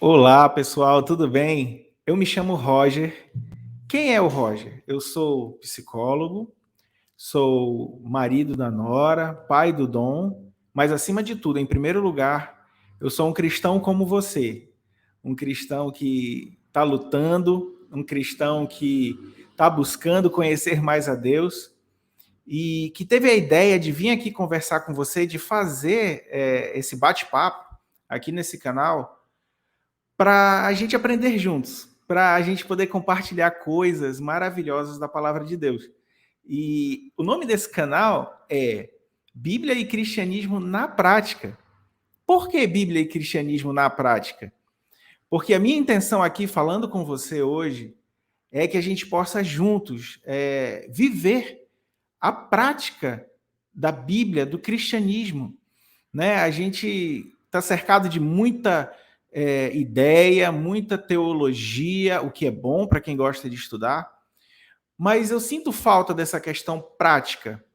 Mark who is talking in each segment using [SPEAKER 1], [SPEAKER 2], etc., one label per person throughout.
[SPEAKER 1] Olá, pessoal, tudo bem? Eu me chamo Roger. Quem é o Roger? Eu sou psicólogo, sou marido da Nora, pai do Dom, mas acima de tudo, em primeiro lugar, eu sou um cristão como você. Um cristão que está lutando, um cristão que está buscando conhecer mais a Deus e que teve a ideia de vir aqui conversar com você, de fazer esse bate-papo aqui nesse canal para a gente aprender juntos, para a gente poder compartilhar coisas maravilhosas da palavra de Deus. E o nome desse canal é Bíblia e Cristianismo na Prática. Por que Bíblia e Cristianismo na Prática? Porque a minha intenção aqui, falando com você hoje, é que a gente possa juntos viver a prática da Bíblia, do cristianismo. Né? A gente está cercado de muita ideia, muita teologia, o que é bom para quem gosta de estudar, mas eu sinto falta dessa questão prática.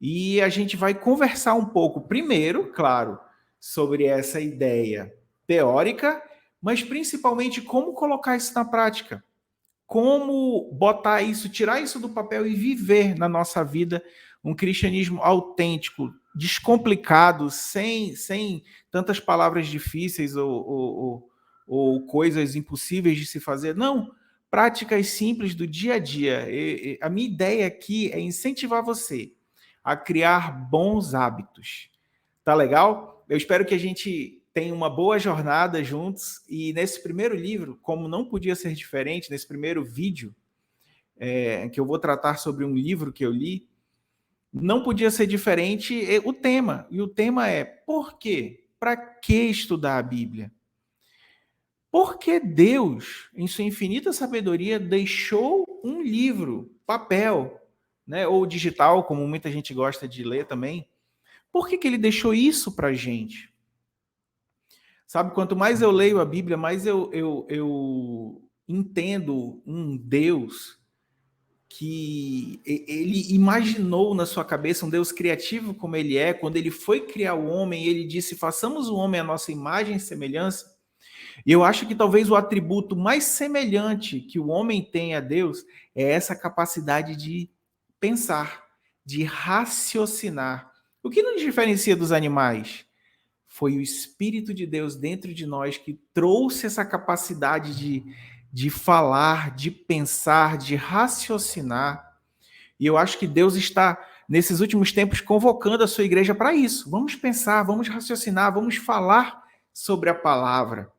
[SPEAKER 1] E a gente vai conversar um pouco, primeiro, claro, sobre essa ideia teórica, mas principalmente como colocar isso na prática. Como botar isso, tirar isso do papel e viver na nossa vida um cristianismo autêntico, descomplicado, sem tantas palavras difíceis ou coisas impossíveis de se fazer. Não, práticas simples do dia a dia. A minha ideia aqui é incentivar você a criar bons hábitos. Tá legal? Eu espero que a gente tenha uma boa jornada juntos. E nesse primeiro livro, como não podia ser diferente, nesse primeiro vídeo, que eu vou tratar sobre um livro que eu li, não podia ser diferente o tema. E o tema é: por quê? Para que estudar a Bíblia? Porque Deus, em sua infinita sabedoria, deixou um livro, papel, né, ou digital, como muita gente gosta de ler também. Por que ele deixou isso para a gente? Sabe, quanto mais eu leio a Bíblia, mais eu entendo um Deus que ele imaginou na sua cabeça, um Deus criativo como ele é. Quando ele foi criar o homem, ele disse: façamos o homem à nossa imagem e semelhança. E eu acho que talvez o atributo mais semelhante que o homem tem a Deus é essa capacidade de pensar, de raciocinar. O que nos diferencia dos animais? Foi o Espírito de Deus dentro de nós que trouxe essa capacidade de falar, de pensar, de raciocinar. E eu acho que Deus está, nesses últimos tempos, convocando a sua igreja para isso. Vamos pensar, vamos raciocinar, vamos falar sobre a palavra.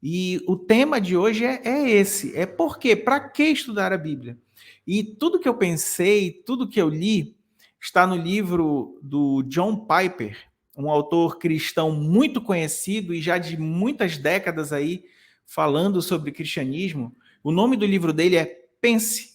[SPEAKER 1] E o tema de hoje é esse. É por quê? Para que estudar a Bíblia? E tudo que eu pensei, tudo que eu li, está no livro do John Piper, um autor cristão muito conhecido e já de muitas décadas aí falando sobre cristianismo. O nome do livro dele é Pense.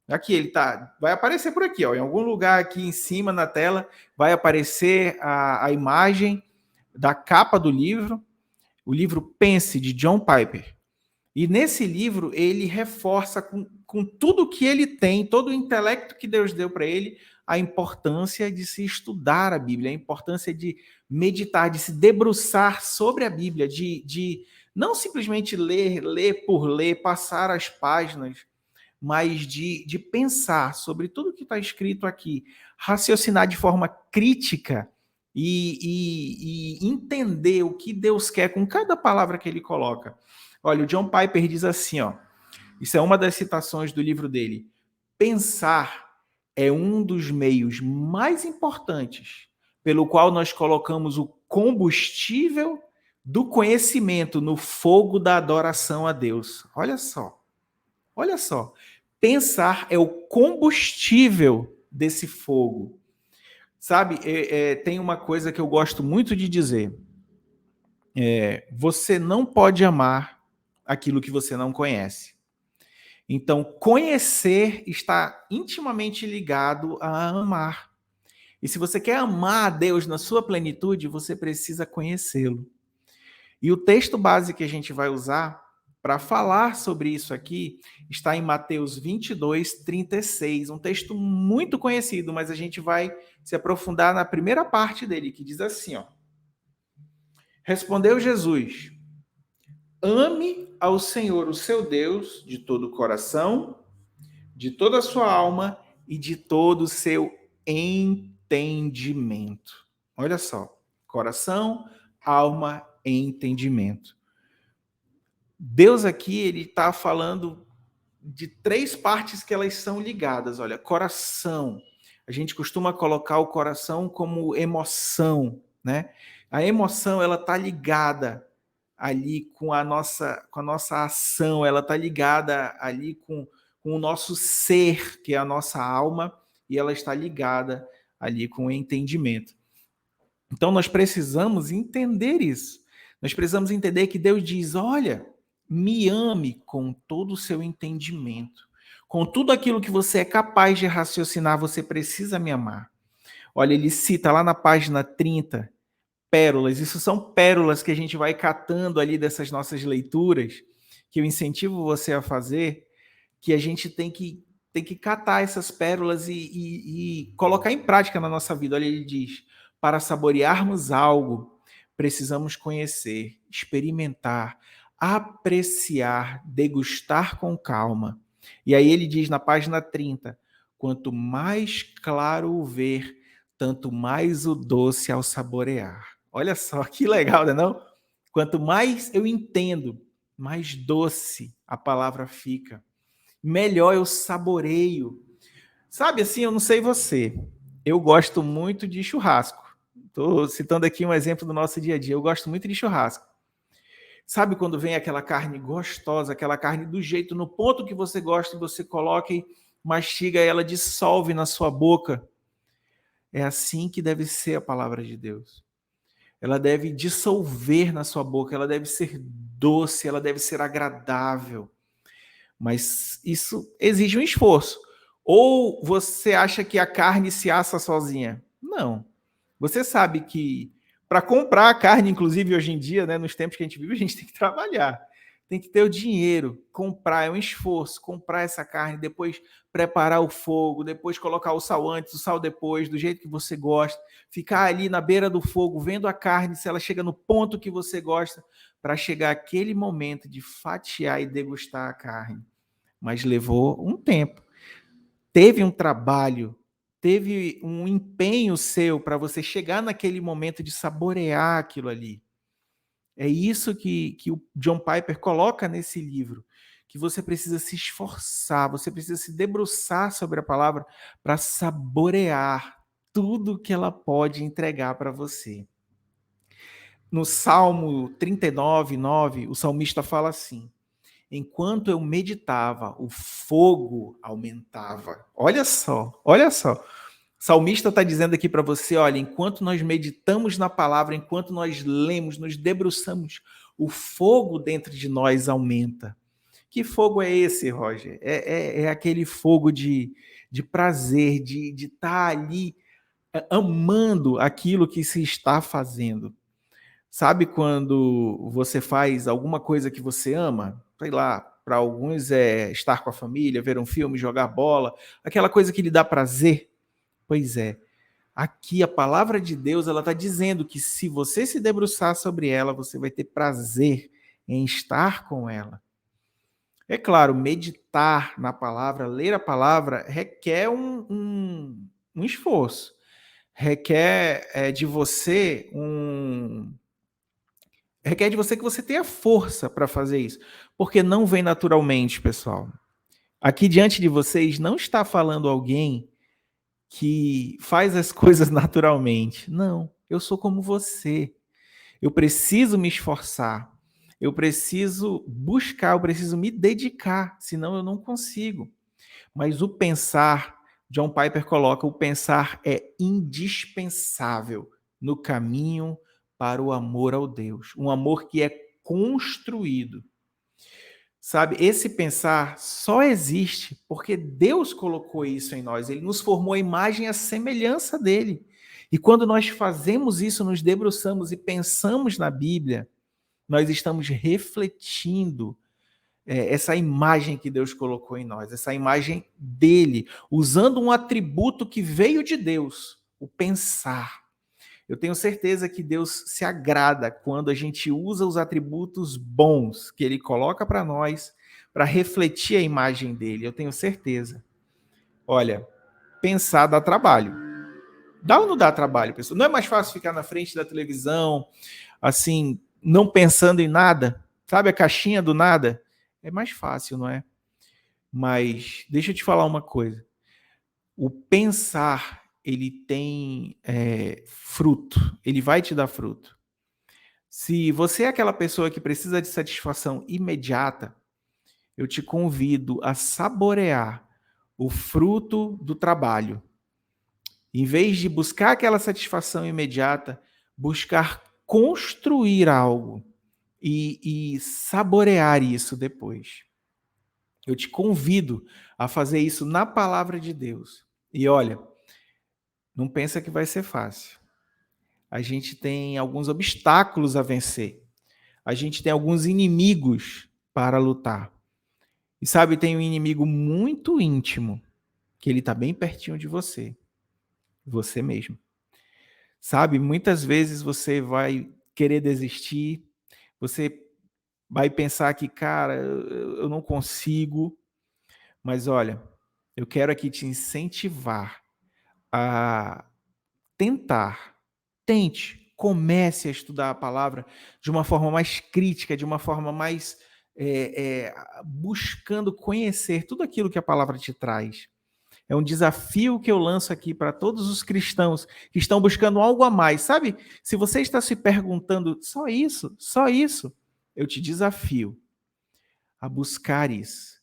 [SPEAKER 1] Aqui ele tá, vai aparecer por aqui, ó, em algum lugar aqui em cima na tela vai aparecer a imagem da capa do livro, o livro Pense, de John Piper. E nesse livro ele reforça com tudo que ele tem, todo o intelecto que Deus deu para ele, a importância de se estudar a Bíblia, a importância de meditar, de se debruçar sobre a Bíblia, de não simplesmente ler por ler, passar as páginas, mas de pensar sobre tudo que está escrito aqui, raciocinar de forma crítica e entender o que Deus quer com cada palavra que ele coloca. Olha, o John Piper diz assim, ó, isso é uma das citações do livro dele: pensar é um dos meios mais importantes pelo qual nós colocamos o combustível do conhecimento no fogo da adoração a Deus. Olha só, olha só. Pensar é o combustível desse fogo. Sabe, tem uma coisa que eu gosto muito de dizer. Você não pode amar aquilo que você não conhece. Então, conhecer está intimamente ligado a amar. E se você quer amar a Deus na sua plenitude, você precisa conhecê-lo. E o texto base que a gente vai usar para falar sobre isso aqui está em Mateus 22, 36, um texto muito conhecido, mas a gente vai se aprofundar na primeira parte dele, que diz assim, ó: Respondeu Jesus: Ame ao Senhor, o seu Deus, de todo o coração, de toda a sua alma e de todo o seu entendimento. Olha só, coração, alma e entendimento. Deus aqui, ele está falando de três partes que elas são ligadas. Olha, coração. A gente costuma colocar o coração como emoção, né? A emoção, ela está ligada ali com a nossa ação, ela está ligada ali com o nosso ser, que é a nossa alma, e ela está ligada ali com o entendimento. Então nós precisamos entender isso. Nós precisamos entender que Deus diz: olha, me ame com todo o seu entendimento. Com tudo aquilo que você é capaz de raciocinar, você precisa me amar. Olha, ele cita lá na página 30 pérolas. Isso são pérolas que a gente vai catando ali dessas nossas leituras, que eu incentivo você a fazer, que a gente tem que catar essas pérolas e colocar em prática na nossa vida. Olha, ele diz: para saborearmos algo, precisamos conhecer, experimentar, apreciar, degustar com calma. E aí ele diz na página 30: quanto mais claro o ver, tanto mais o doce ao saborear. Olha só que legal, não é não? Quanto mais eu entendo, mais doce a palavra fica, melhor eu saboreio. Sabe assim, eu não sei você, eu gosto muito de churrasco. Estou citando aqui um exemplo do nosso dia a dia. Eu gosto muito de churrasco. Sabe quando vem aquela carne gostosa, aquela carne do jeito, no ponto que você gosta, e você coloca e mastiga, ela dissolve na sua boca? É assim que deve ser a palavra de Deus. Ela deve dissolver na sua boca, ela deve ser doce, ela deve ser agradável. Mas isso exige um esforço. Ou você acha que a carne se assa sozinha? Não. Você sabe que para comprar a carne, inclusive hoje em dia, né, nos tempos que a gente vive, a gente tem que trabalhar. Tem que ter o dinheiro, comprar, é um esforço, comprar essa carne, depois preparar o fogo, depois colocar o sal antes, o sal depois, do jeito que você gosta, ficar ali na beira do fogo, vendo a carne, se ela chega no ponto que você gosta, para chegar aquele momento de fatiar e degustar a carne. Mas levou um tempo. Teve um trabalho, teve um empenho seu para você chegar naquele momento de saborear aquilo ali. É isso que o John Piper coloca nesse livro, que você precisa se esforçar, você precisa se debruçar sobre a palavra para saborear tudo que ela pode entregar para você. No Salmo 39, 9, o salmista fala assim: enquanto eu meditava, o fogo aumentava. Olha só, olha só. O salmista está dizendo aqui para você: olha, enquanto nós meditamos na palavra, enquanto nós lemos, nos debruçamos, o fogo dentro de nós aumenta. Que fogo é esse, Roger? É aquele fogo de prazer, de estar ali amando aquilo que se está fazendo. Sabe quando você faz alguma coisa que você ama? Sei lá, para alguns é estar com a família, ver um filme, jogar bola, aquela coisa que lhe dá prazer. Pois é, aqui a palavra de Deus, ela está dizendo que se você se debruçar sobre ela, você vai ter prazer em estar com ela. É claro, meditar na palavra, ler a palavra, requer um esforço. Requer de você requer de você que você tenha força para fazer isso, porque não vem naturalmente, pessoal. Aqui diante de vocês não está falando alguém que faz as coisas naturalmente. Não, eu sou como você. Eu preciso me esforçar. Eu preciso buscar, eu preciso me dedicar, senão eu não consigo. Mas o pensar, John Piper coloca, o pensar é indispensável no caminho para o amor ao Deus. Um amor que é construído. Sabe, esse pensar só existe porque Deus colocou isso em nós. Ele nos formou a imagem e a semelhança dele. E quando nós fazemos isso, nos debruçamos e pensamos na Bíblia, nós estamos refletindo essa imagem que Deus colocou em nós, essa imagem dele, usando um atributo que veio de Deus, o pensar. Eu tenho certeza que Deus se agrada quando a gente usa os atributos bons que Ele coloca para nós, para refletir a imagem dele. Eu tenho certeza. Olha, pensar dá trabalho. Dá ou não dá trabalho, pessoal? Não é mais fácil ficar na frente da televisão, assim, não pensando em nada? Sabe a caixinha do nada? É mais fácil, não é? Mas deixa eu te falar uma coisa. O pensar, ele tem fruto. Ele vai te dar fruto. Se você é aquela pessoa que precisa de satisfação imediata, eu te convido a saborear o fruto do trabalho. Em vez de buscar aquela satisfação imediata, buscar construir algo e saborear isso depois. Eu te convido a fazer isso na palavra de Deus. E olha, não pensa que vai ser fácil. A gente tem alguns obstáculos a vencer. A gente tem alguns inimigos para lutar. E sabe, tem um inimigo muito íntimo, que ele está bem pertinho de você mesmo. Sabe, muitas vezes você vai querer desistir, você vai pensar que, cara, eu não consigo, mas olha, eu quero aqui te incentivar a tentar, tente, comece a estudar a palavra de uma forma mais crítica, de uma forma mais buscando conhecer tudo aquilo que a palavra te traz. É um desafio que eu lanço aqui para todos os cristãos que estão buscando algo a mais. Sabe, se você está se perguntando só isso, eu te desafio a buscar isso.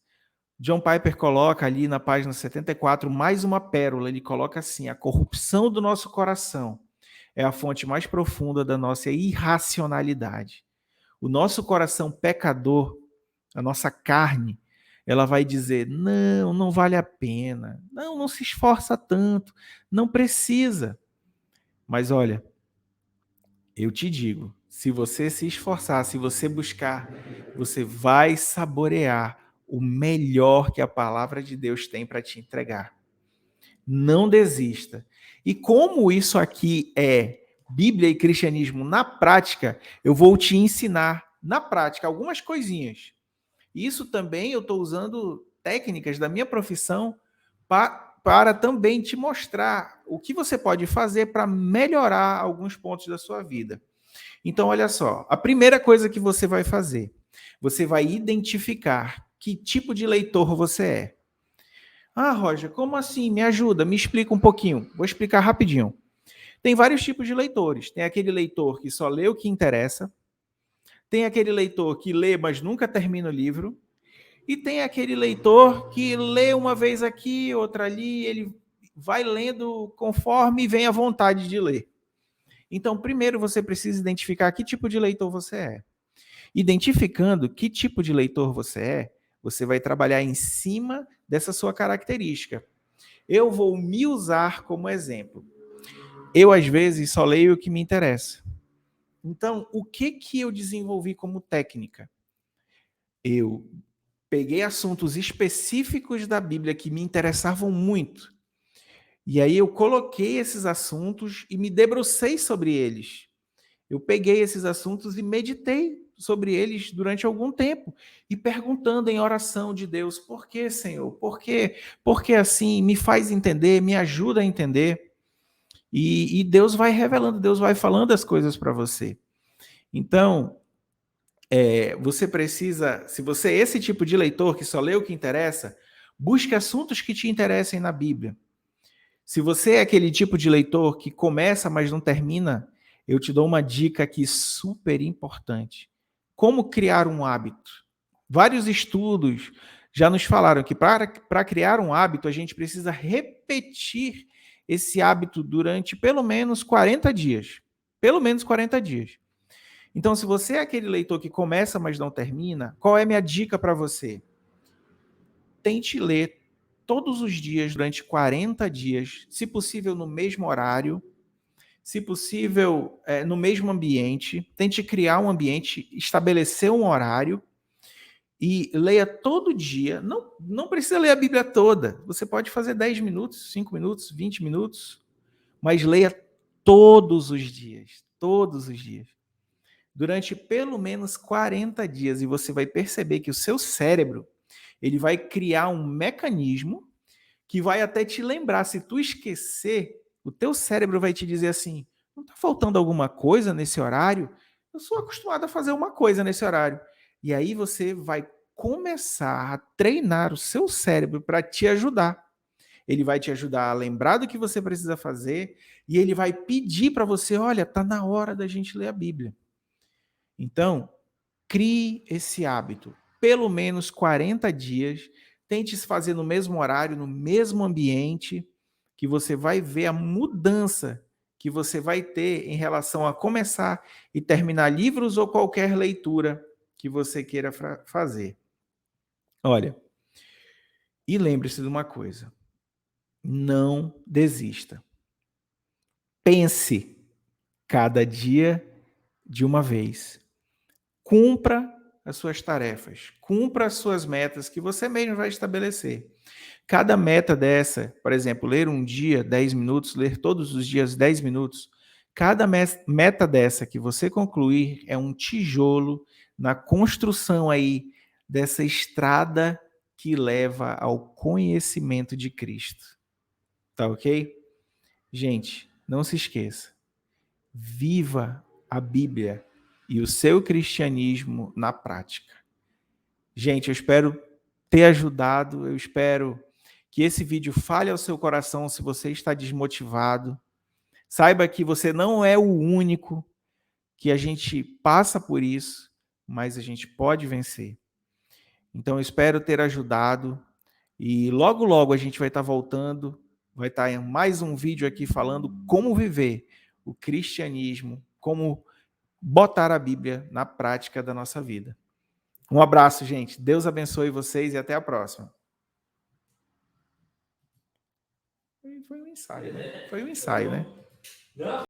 [SPEAKER 1] John Piper coloca ali na página 74 mais uma pérola. Ele coloca assim: a corrupção do nosso coração é a fonte mais profunda da nossa irracionalidade. O nosso coração pecador, a nossa carne, ela vai dizer: não, não vale a pena, não se esforça tanto, não precisa. Mas olha, eu te digo, se você se esforçar, se você buscar, você vai saborear o melhor que a palavra de Deus tem para te entregar. Não desista. E como isso aqui é Bíblia e cristianismo na prática, eu vou te ensinar na prática algumas coisinhas. Isso também eu estou usando técnicas da minha profissão para também te mostrar o que você pode fazer para melhorar alguns pontos da sua vida. Então, olha só, a primeira coisa que você vai fazer, você vai identificar que tipo de leitor você é. Ah, Roger, como assim? Me ajuda, me explica um pouquinho. Vou explicar rapidinho. Tem vários tipos de leitores. Tem aquele leitor que só lê o que interessa. Tem aquele leitor que lê, mas nunca termina o livro. E tem aquele leitor que lê uma vez aqui, outra ali, ele vai lendo conforme vem a vontade de ler. Então, primeiro você precisa identificar que tipo de leitor você é. Identificando que tipo de leitor você é, você vai trabalhar em cima dessa sua característica. Eu vou me usar como exemplo. Eu, às vezes, só leio o que me interessa. Então, o que eu desenvolvi como técnica? Eu peguei assuntos específicos da Bíblia que me interessavam muito. E aí eu coloquei esses assuntos e me debrucei sobre eles. Eu peguei esses assuntos e meditei sobre eles durante algum tempo e perguntando em oração de Deus: por que, Senhor? Por quê? Por que assim? Me faz entender, me ajuda a entender. E Deus vai revelando, Deus vai falando as coisas para você. Então, você precisa, se você é esse tipo de leitor que só lê o que interessa, busque assuntos que te interessem na Bíblia. Se você é aquele tipo de leitor que começa, mas não termina, eu te dou uma dica aqui super importante. Como criar um hábito? Vários estudos já nos falaram que para criar um hábito, a gente precisa repetir esse hábito durante pelo menos 40 dias. Pelo menos 40 dias. Então, se você é aquele leitor que começa, mas não termina, qual é a minha dica para você? Tente ler todos os dias durante 40 dias, se possível no mesmo horário, se possível no mesmo ambiente. Tente criar um ambiente, estabelecer um horário e leia todo dia. Não precisa ler a Bíblia toda. Você pode fazer 10 minutos, 5 minutos, 20 minutos, mas leia todos os dias, todos os dias, durante pelo menos 40 dias, e você vai perceber que o seu cérebro, ele vai criar um mecanismo que vai até te lembrar. Se tu esquecer, o teu cérebro vai te dizer assim: não está faltando alguma coisa nesse horário? Eu sou acostumado a fazer uma coisa nesse horário. E aí você vai começar a treinar o seu cérebro para te ajudar. Ele vai te ajudar a lembrar do que você precisa fazer e ele vai pedir para você: olha, está na hora da gente ler a Bíblia. Então, crie esse hábito. Pelo menos 40 dias. Tente se fazer no mesmo horário, no mesmo ambiente, que você vai ver a mudança que você vai ter em relação a começar e terminar livros ou qualquer leitura que você queira fazer. Olha, e lembre-se de uma coisa: não desista. Pense cada dia de uma vez. Cumpra as suas tarefas, cumpra as suas metas que você mesmo vai estabelecer. Cada meta dessa, por exemplo, ler um dia 10 minutos, ler todos os dias 10 minutos, cada meta dessa que você concluir é um tijolo na construção aí dessa estrada que leva ao conhecimento de Cristo. Tá ok? Gente, não se esqueça. Viva a Bíblia e o seu cristianismo na prática. Gente, eu espero ter ajudado, eu espero que esse vídeo fale ao seu coração se você está desmotivado. Saiba que você não é o único, que a gente passa por isso, mas a gente pode vencer. Então, eu espero ter ajudado e logo, logo a gente vai estar voltando, vai estar em mais um vídeo aqui falando como viver o cristianismo, como botar a Bíblia na prática da nossa vida. Um abraço, gente. Deus abençoe vocês e até a próxima. Foi um ensaio, né?